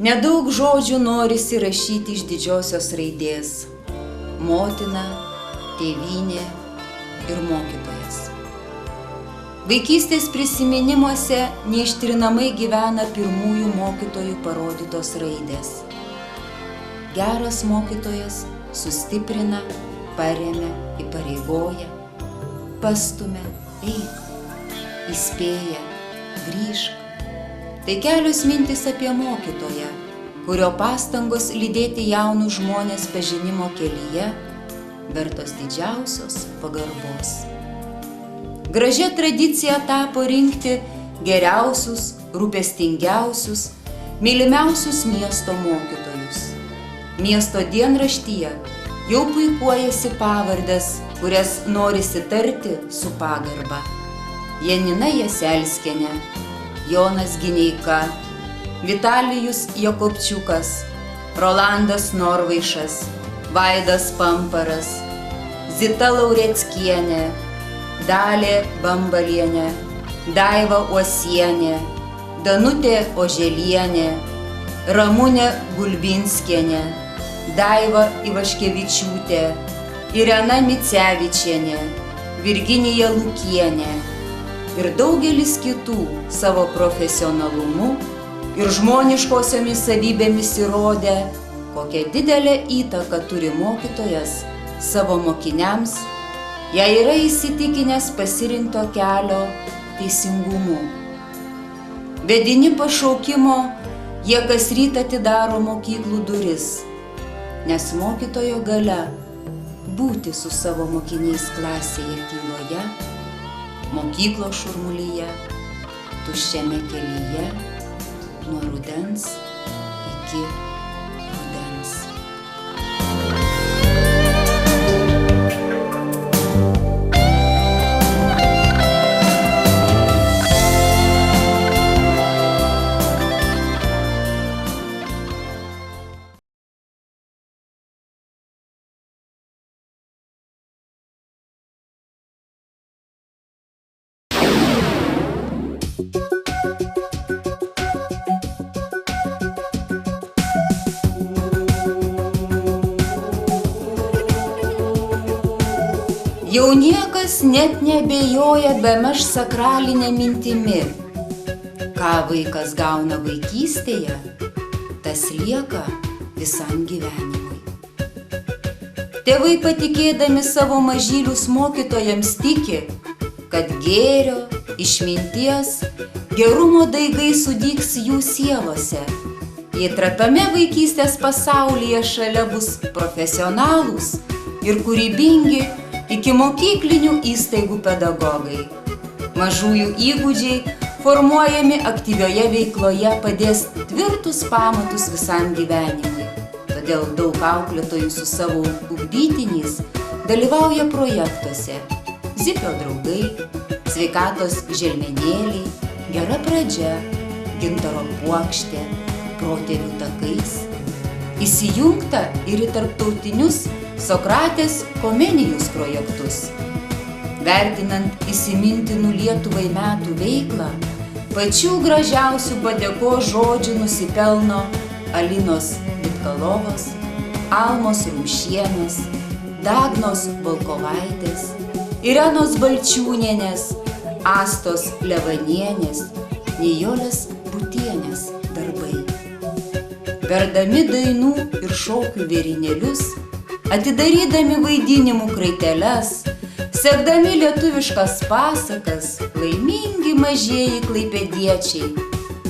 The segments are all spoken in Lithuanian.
Nedaug žodžių norisi rašyti iš didžiosios raidės. Motina, tėvynė ir mokytojas. Vaikystės prisiminimuose neištrinamai gyvena pirmųjų mokytojų parodytos raidės. Geras mokytojas sustiprina, paremia, įpareigoja, pastumia, eik, įspėja, grįžk. Tai kelios mintys apie mokytoją, kurio pastangos lydėti jaunus žmonės pažinimo kelyje vertos didžiausios pagarbos. Gražia tradicija tapo rinkti geriausius, rūpestingiausius, mylimiausius miesto mokytojus. Miesto dienraštyje jau puikuojasi pavardės, kurias norisi tarti su pagarba. Janina Jaselskienė, Jonas Gineika, Vitalijus Jakobčiukas, Rolandas Norvaišas, Vaidas Pamparas, Zita Laureckienė, Dalė Bambalienė, Daiva Uosienė, Danutė Oželienė, Ramunė Gulbinskienė, Daiva Ivaškevičiūtė, Irena Micevičienė, Virginija Lukienė ir daugelis kitų savo profesionalumu ir žmoniškosiomis savybėmis įrodė, kokią didelę įtaką turi mokytojas savo mokiniams, jei yra įsitikinęs pasirinkto kelio teisingumu. Vedini pašaukimo, jie kas rytą atidaro mokyklų duris, nes mokytojo galia būti su savo mokiniais klasėje tyloje, mokyklos šurmulyje, tuščiame kelyje, nuo rudens iki rudens. Jau niekas net neabejoja bemaž sakralinė mintimi. Ką vaikas gauna vaikystėje, tas lieka visam gyvenimui. Tėvai patikėdami savo mažylius mokytojams tiki, kad gėrio, išminties, gerumo daigai sudygs jų sielose. Jei trapiame vaikystės pasaulyje šalia bus profesionalūs ir kūrybingi iki mokyklinių įstaigų pedagogai. Mažųjų įgūdžiai, formuojami aktyvioje veikloje, padės tvirtus pamatus visam gyvenimui. Todėl daug auklėtojų su savo ugdytiniais dalyvauja projektuose Zipio draugai, sveikatos želmenėliai, gera pradžia, gintaro puokštė, protėvių takais. Įsijungta ir į tarptautinius Sokratės Komenijus projektus. Vertinant įsimintinų Lietuvai metų veiklą, pačių gražiausių padėkos žodžių nusipelno Alinos Vitkalovos, Almos Rumšienės, Dagnos Volkovaitės, Irenos Balčiūnienės, Astos Levanienės, Nijolės Butienės darbai. Verdami dainų ir šokių vėrinėlius, atidarydami vaidinimų kraiteles, sekdami lietuviškas pasakas, laimingi mažieji klaipėdiečiai,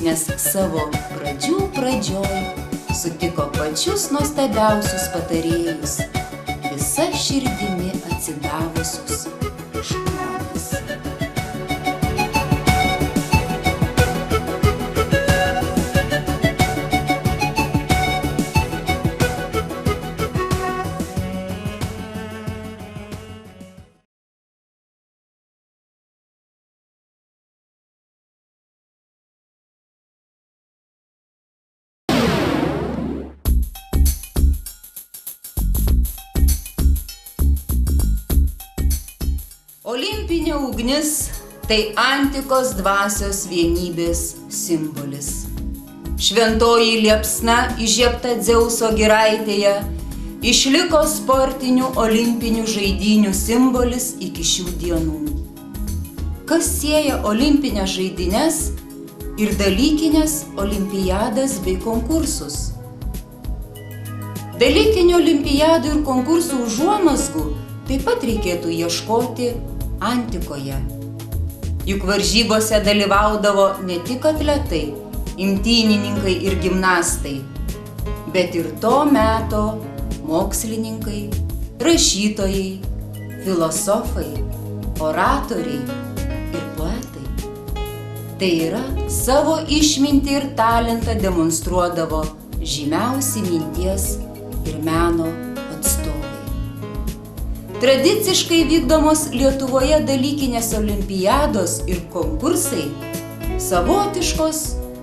nes savo pradžių pradžioj sutiko pačius nuostabiausius patarėjus, visa širdimi atsidavusius žmonės. Olimpinė ugnis tai antikos dvasios vienybės simbolis. šventoji liepsna įžiebta Dzeuso giraitėje, išliko sportinių olimpinių žaidynių simbolis iki šių dienų. Kas sieja olimpinės žaidynes ir dalykinės olimpiadas bei konkursus? Dalykinių olimpiadų ir konkursų užuomazgų taip pat reikėtų ieškoti antikoje. Juk varžybose dalyvaudavo ne tik atletai, imtynininkai ir gimnastai, bet ir to meto mokslininkai, rašytojai, filosofai, oratoriai ir poetai. Tai yra, savo išmintį ir talentą demonstruodavo žymiausi minties ir meno atstovai. Tradiciškai vykdomos Lietuvoje dalykinės olimpiados ir konkursai savotiškos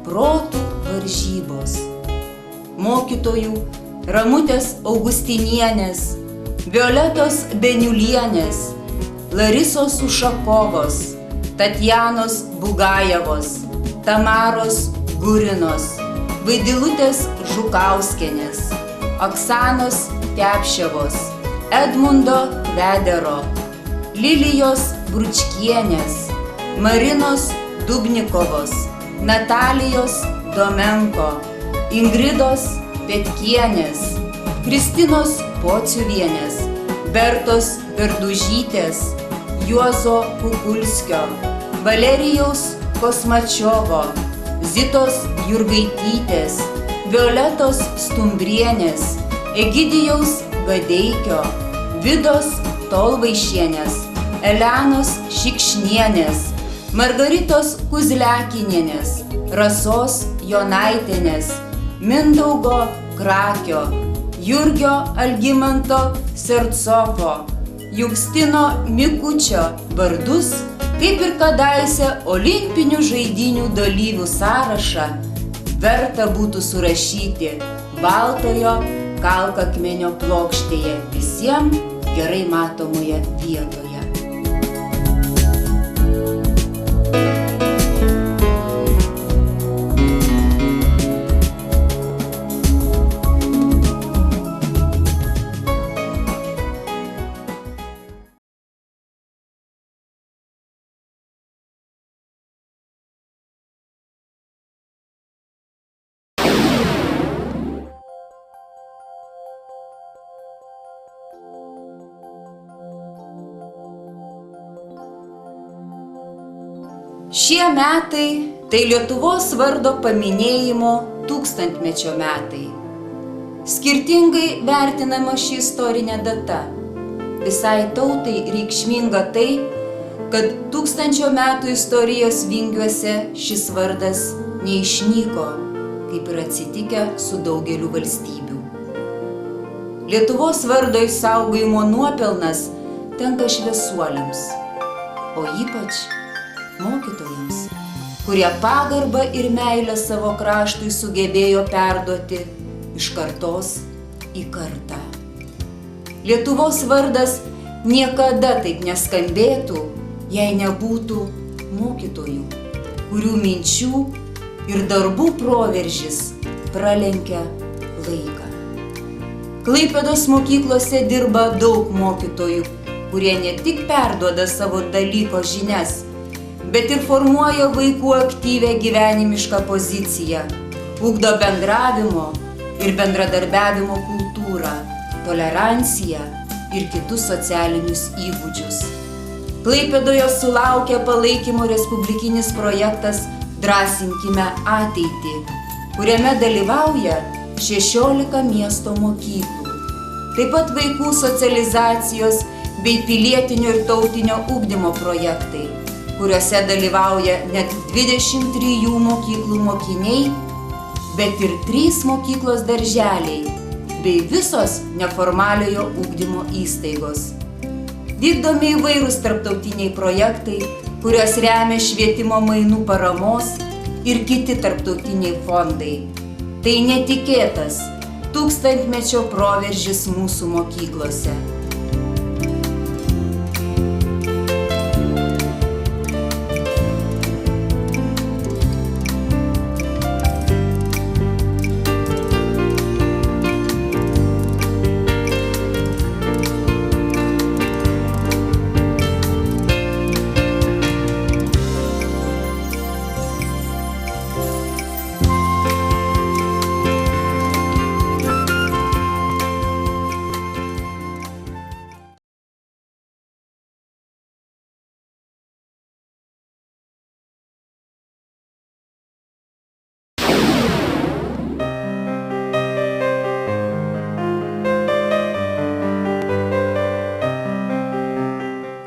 protų varžybos. Mokytojų Ramutės Augustinienės, Violetos Beniulienės, Larisos Ušakovos, Tatjanos Bugajevos, Tamaros Gurinos, Vaidilutės Žukauskienės, Oksanos Tepševos, Edmundo Vedero, Lilijos Bručkienės, Marinos Dubnikovos, Natalijos Domenko, Ingridos Petkienės, Kristinos Pociuvienės, Bertos Berdužytės, Juozo Kukulskio, Valerijaus Kosmačiovo, Zitos Jurgaitytės, Violetos Stumbrienės, Egidijaus Gadeikio, Vidos Tolvaišienės, Elenos Šikšnienės, Margaritos Kuzliakinienės, Rasos Jonaitienės, Mindaugo Krakio, Jurgio Algimanto Sercoko, Justino Mikučio vardus, kaip ir kadaise olimpinių žaidynių dalyvių sąrašą, verta būtų surašyti Baltojo kalkakmenio plokštėje visiems gerai matomoje vietoje. Šie metai tai Lietuvos vardo paminėjimo 1000-mečio metai. Skirtingai vertinama ši istorinė data. Visai tautai reikšminga tai, kad 1000 metų istorijos vingiuose šis vardas neišnyko, kaip ir atsitikę su daugeliu valstybių. Lietuvos vardo išsaugojimo nuopelnas tenka šviesuoliams, o ypač mokytojams, kurie pagarbą ir meilę savo kraštui sugebėjo perduoti iš kartos į kartą. Lietuvos vardas niekada taip neskambėtų, jei nebūtų mokytojų, kurių minčių ir darbų proveržis pralenkia laiką. Klaipėdos mokyklose dirba daug mokytojų, kurie ne tik perduoda savo dalyko žinias, bet ir formuoja vaikų aktyvią gyvenimišką poziciją, ugdo bendravimo ir bendradarbiavimo kultūrą, toleranciją ir kitus socialinius įgūdžius. Klaipėdoje sulaukia palaikymo respublikinis projektas Drąsinkime ateitį, kuriame dalyvauja 16 miesto mokyklų. Taip pat vaikų socializacijos bei pilietinio ir tautinio ugdymo projektai, kuriuose dalyvauja net 23 mokyklų mokiniai, bet ir 3 mokyklos darželiai, bei visos neformaliojo ugdymo įstaigos. Vykdomi įvairūs tarptautiniai projektai, kuriuos remia švietimo mainų paramos ir kiti tarptautiniai fondai. Tai netikėtas 1000-mečio proveržis mūsų mokyklose.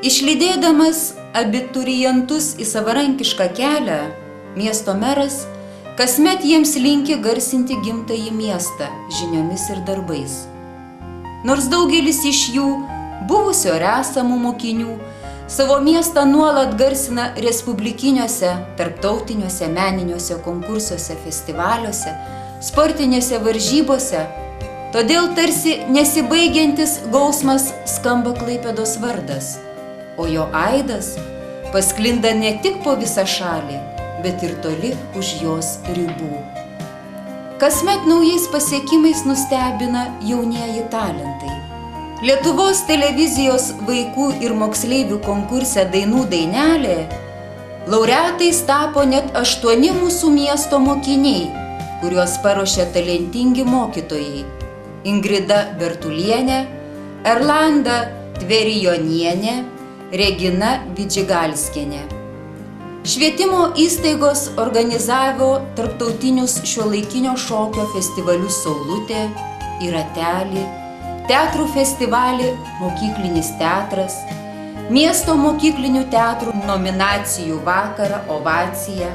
Išlydėdamas abiturientus į savarankišką kelią, miesto meras kasmet jiems linki garsinti gimtąjį miestą žiniomis ir darbais. Nors daugelis iš jų, buvusio ir esamų mokinių, savo miestą nuolat garsina respublikiniuose, tarptautiniuose, meniniuose konkursuose, festivaliuose, sportinėse varžybose, todėl tarsi nesibaigiantis gausmas skamba Klaipėdos vardas, o jo aidas pasklinda ne tik po visą šalį, bet ir toli už jos ribų. Kasmet naujais pasiekimais nustebina jaunieji talentai. Lietuvos televizijos vaikų ir moksleivių konkurse Dainų dainelė laureatais tapo net 8 mūsų miesto mokiniai, kuriuos paruošė talentingi mokytojai Ingrida Bertulienė, Erlanda Tverijonienė, Regina Vidžigalskienė. Švietimo įstaigos organizavo tarptautinius šiuolaikinio šokio festivalius Saulutė ir Ratelį, teatrų festivalį Mokyklinis teatras, miesto mokyklinių teatrų nominacijų vakarą Ovacija,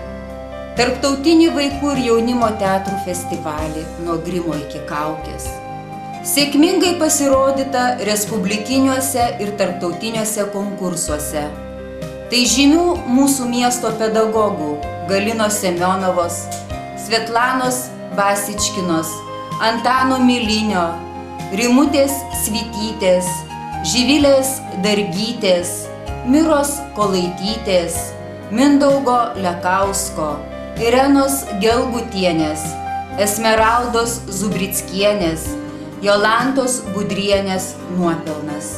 tarptautinį vaikų ir jaunimo teatrų festivalį Nuo grimo iki kaukės. Sėkmingai pasirodyta respublikiniuose ir tarptautiniuose konkursuose. Tai žymių mūsų miesto pedagogų Galinos Semionovos, Svetlanos Basičkinos, Antano Milinio, Rimutės Svitytės, Živilės Dargytės, Miros Kolaitytės, Mindaugo Lekausko, Irenos Gelgutienės, Esmeraldos Zubrickienės, Jolantos Budrienės nuopelnas.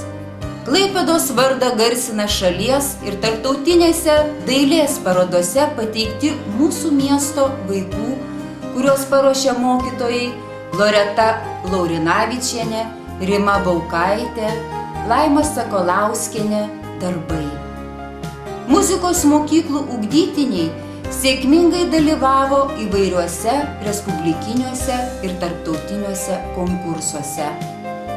Klaipėdos vardą garsina šalies ir tarptautinėse dailės parodose pateikti mūsų miesto vaikų, kuriuos paruošė mokytojai Loreta Laurinavičienė, Rima Baukaitė, Laima Sakolauskienė darbai. Muzikos mokyklų ugdytiniai sėkmingai dalyvavo įvairiuose respublikiniuose ir tarptautiniuose konkursuose.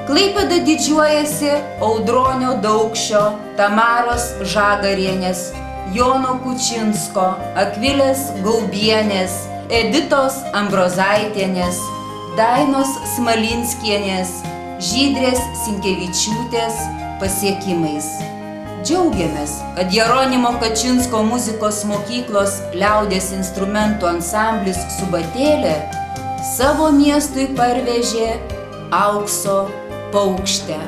Klaipėda didžiuojasi Audronio Daukšio, Tamaros Žagarienės, Jono Kučinsko, Akvilės Gaubienės, Editos Ambrozaitienės, Dainos Smalinskienės, Žydrės Sinkevičiūtės pasiekimais. Džiaugiamės, kad Jeronimo Kačinsko muzikos mokyklos liaudies instrumentų ansamblis Subatėlė savo miestui parvežė aukso paukštę.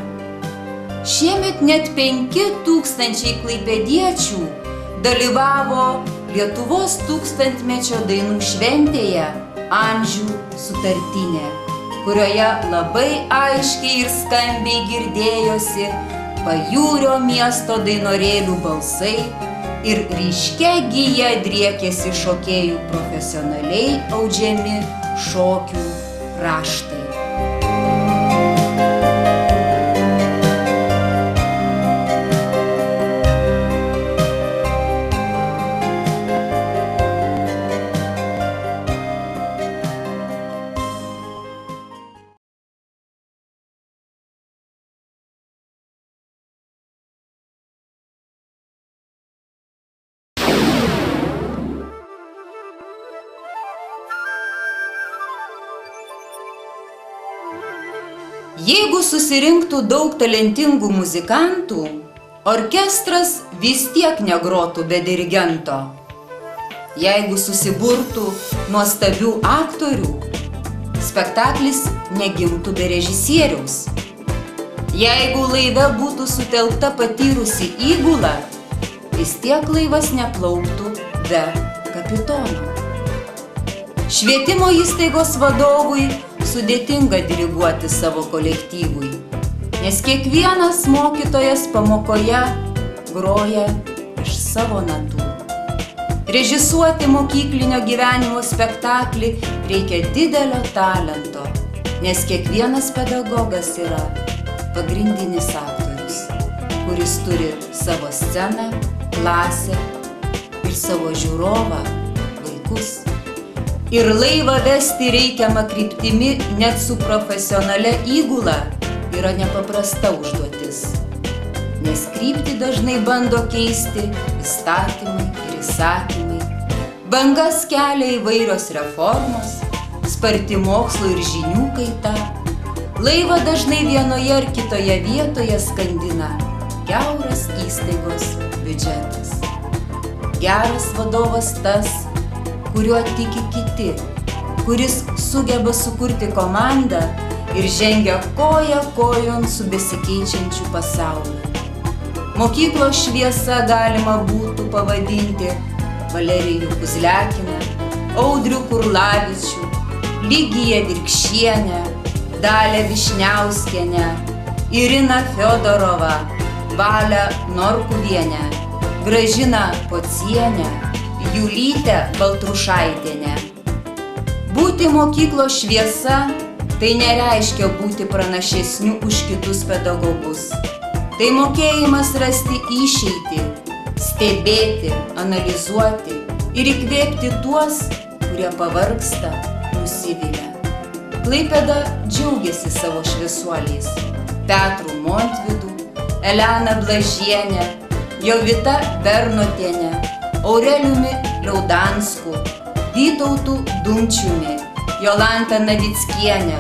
Šiemet net 5000 klaipėdiečių dalyvavo Lietuvos tūkstantmečio dainų šventėje Amžių sutartinė, kurioje labai aiškiai ir skambiai girdėjosi pajūrio miesto dainorėlių balsai ir ryškia gija driekėsi šokėjų profesionaliai audžiami šokių raštai. Jeigu susirinktų daug talentingų muzikantų, orkestras vis tiek negrotų be dirigento. Jeigu susiburtų nuostabių aktorių, spektaklis negimtų be režisieriaus. Jeigu laive būtų sutelkta patyrusi įgula, vis tiek laivas neplauktų be kapitono. Švietimo įstaigos vadovui sudėtinga diriguoti savo kolektyvui, nes kiekvienas mokytojas pamokoje groja iš savo natų. Režisuoti mokyklinio gyvenimo spektaklį reikia didelio talento, nes kiekvienas pedagogas yra pagrindinis aktorius, kuris turi savo sceną, klasę ir savo žiūrovą, vaikus. Ir laivą vesti reikiamą kryptimi net su profesionalia įgula yra nepaprasta užduotis. nes kryptį dažnai bando keisti įstatymai ir įsakymai. Bangas kelia įvairios reformos, sparti mokslo ir žinių kaita. Laivą dažnai vienoje ar kitoje vietoje skandina kiauras įstaigos biudžetas. Geras vadovas tas, kuriuo tiki kiti, kuris sugeba sukurti komandą ir žengia koja kojon su besikeičiančiu pasauliu. Mokyklos šviesa galima būtų pavadinti Valerijų Kuzliakiną, Audrių Kurlavičių, Ligiją Virkšienę, Dalią Višniauskienę, Iriną Fiodorovą, Valią Norkuvienę, Gražiną Pocienę, Julytę Baltrušaitienę. Būti mokyklos šviesa tai nereiškia būti pranašesniu už kitus pedagogus. Tai mokėjimas rasti išeitį, stebėti, analizuoti ir įkvėpti tuos, kurie pavargsta, nusivilia. Klaipėda džiaugiasi savo šviesuoliais: Petru Montvydu, Elena Blažienė, Jovita Bernotienė, Aurelijumi Liaudansku, Vytautu Dumčiumi, Jolanta Navickienė,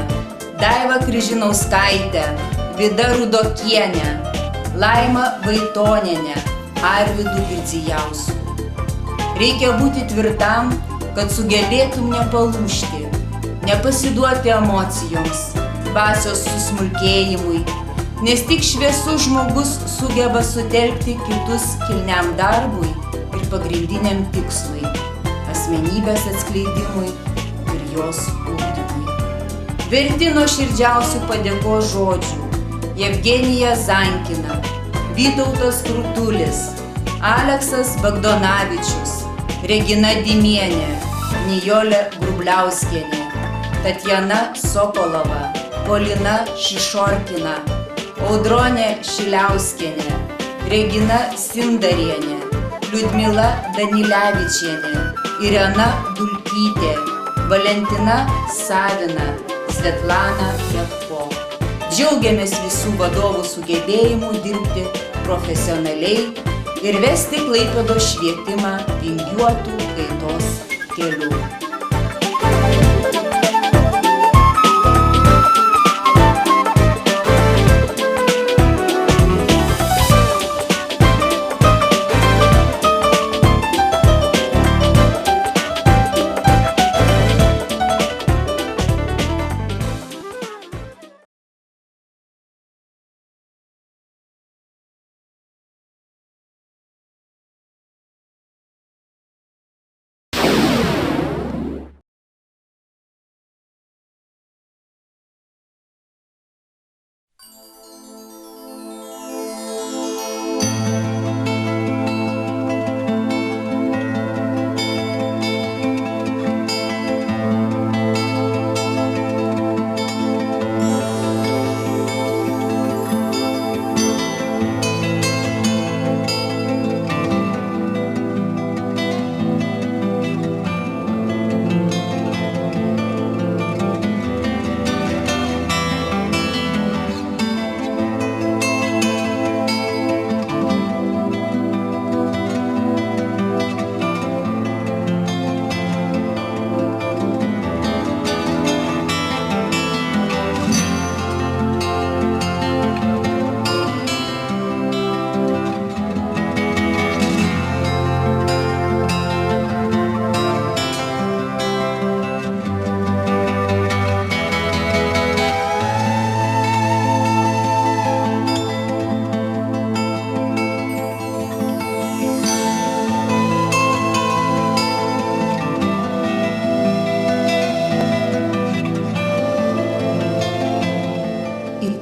Daiva Kryžinauskaitė, Vida Rudokienė, Laima Vaitonienė, Arvydu Girdzijausku. Reikia būti tvirtam, kad sugebėtum nepalūžti, nepasiduoti emocijoms, dvasios susmulkėjimui, nes tik šviesus žmogus sugeba sutelkti kitus kilniam darbui ir pagrindiniam tikslui – asmenybės atskleidimui ir jos ugdymui. Verti nuoširdžiausių padėkos žodžių Jevgenija Zankina, Vytautas Krutulis, Aleksas Bagdonavičius, Regina Dimienė, Nijolė Grubliauskienė, Tatjana Sokolova, Polina Šišorkina, Audronė Šiliauskienė, Regina Sindarienė, Liudmila Danilevičienė, Irena Dulkytė, Valentina Savina, Svetlana Jevko. Džiaugiamės visų vadovų sugebėjimu dirbti profesionaliai ir vesti Klaipėdos švietimą vingiuotų kaitos keliu.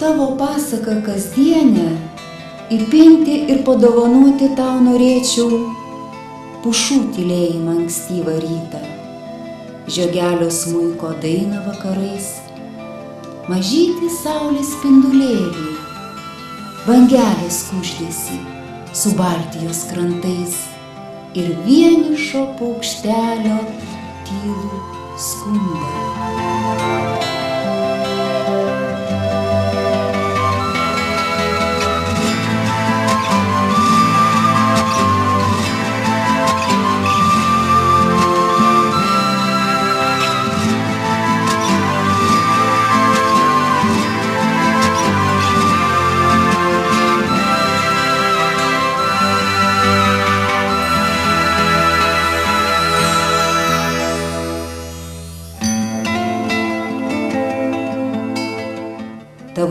Tavo pasaką kasdienę įpinti ir padovanoti tau norėčiau pušų tylėjimą ankstyvą rytą, žiogelio smuiko dainą vakarais, mažytį saulės spindulėlį, bangelės kuždesį su Baltijos krantais ir vienišo paukštelio tylų skundą.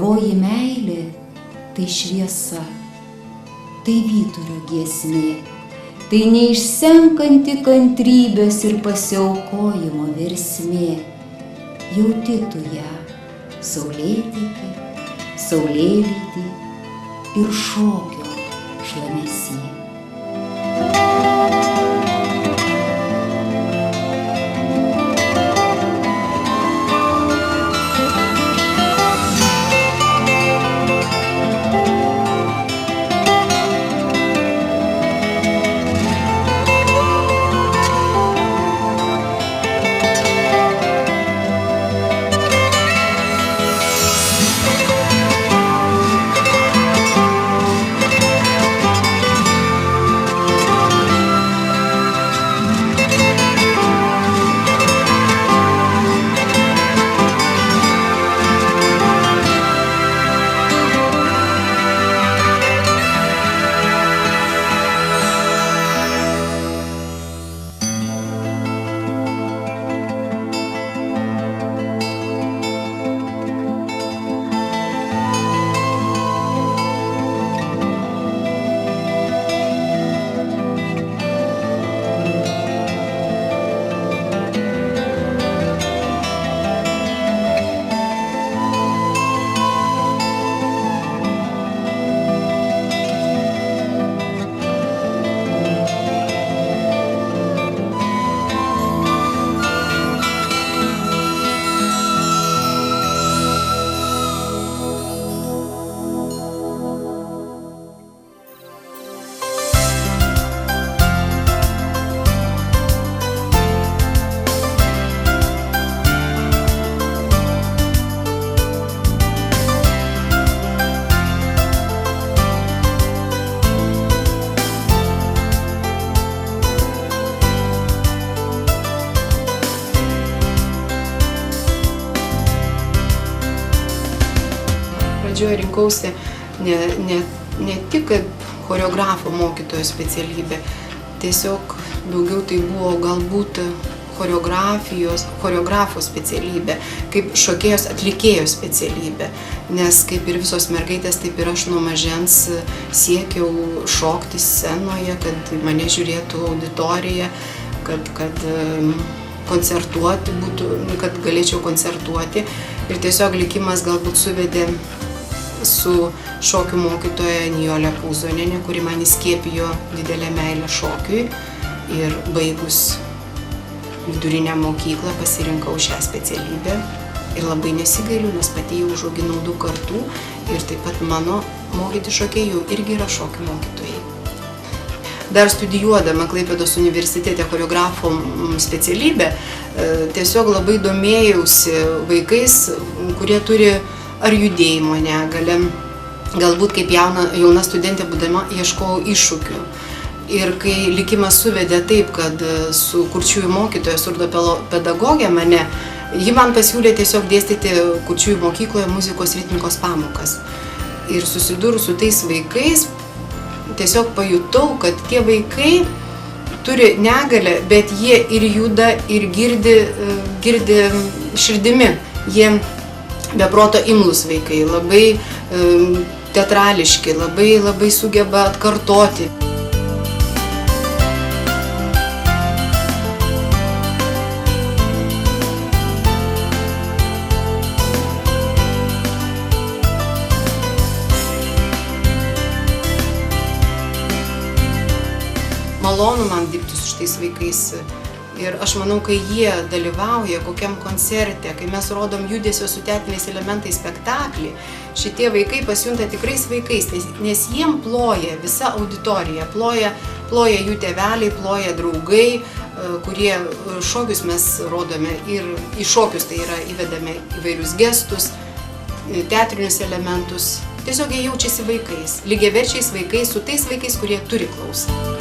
Tavoji meilė tai šviesa, tai vyturio giesmė, tai neišsenkanti kantrybės ir pasiaukojimo versmė. Jauti tu ją, saulėtekį, saulėlydį ir šokio šlamesį. Pradžioje rinkausi ne tik kaip choreografo mokytojo specialybė, tiesiog daugiau tai buvo galbūt choreografo specialybė, kaip šokėjos atlikėjos specialybė, nes kaip ir visos mergaitės, taip ir aš nuo mažens siekiau šokti scenoje, kad mane žiūrėtų auditorija, kad koncertuoti būtų, kad galėčiau koncertuoti. Ir tiesiog likimas galbūt suvedė su šokių mokytoja Nijolė Puzonienė, kuri man įskiepijo didelę meilę šokiui. Ir baigus vidurinę mokyklą pasirinkau šią specialybę. Ir labai nesigailiu, nes pati jau užauginau 2 kartų. Ir taip pat mano mokyti šokėjų irgi yra šokių mokytojai. Dar studijuodama Klaipėdos universitete choreografo specialybę, tiesiog labai domėjausi vaikais, kurie turi ar judėjimo negalią. Galbūt kaip jauna studentė būdama ieškojau iššūkių. Ir kai likimas suvedė taip, kad su kurčiųjų mokytoja, surdopedagogė mane, ji man pasiūlė tiesiog dėstyti kurčiųjų mokykloje muzikos ritmikos pamokas. Ir susidūrus su tais vaikais, tiesiog pajutau, kad tie vaikai turi negalią, bet jie ir juda, ir girdi širdimi. Jie beproto imlūs vaikai, labai teatrališki, labai sugeba atkartoti. Malonu man dirbti su šitais vaikais. Ir aš manau, kai jie dalyvauja kokiam koncerte, kai mes rodom judesio su teatriniais elementais spektaklį, šitie vaikai pasijunta tikrais vaikais, nes jiem ploja visa auditorija, ploja jų tėveliai, ploja draugai, kurie šokius mes rodome ir į šokius tai yra įvedame įvairius gestus, teatrinius elementus. Tiesiog jie jaučiasi vaikais, lygiaverčiais vaikais su tais vaikais, kurie turi klausą.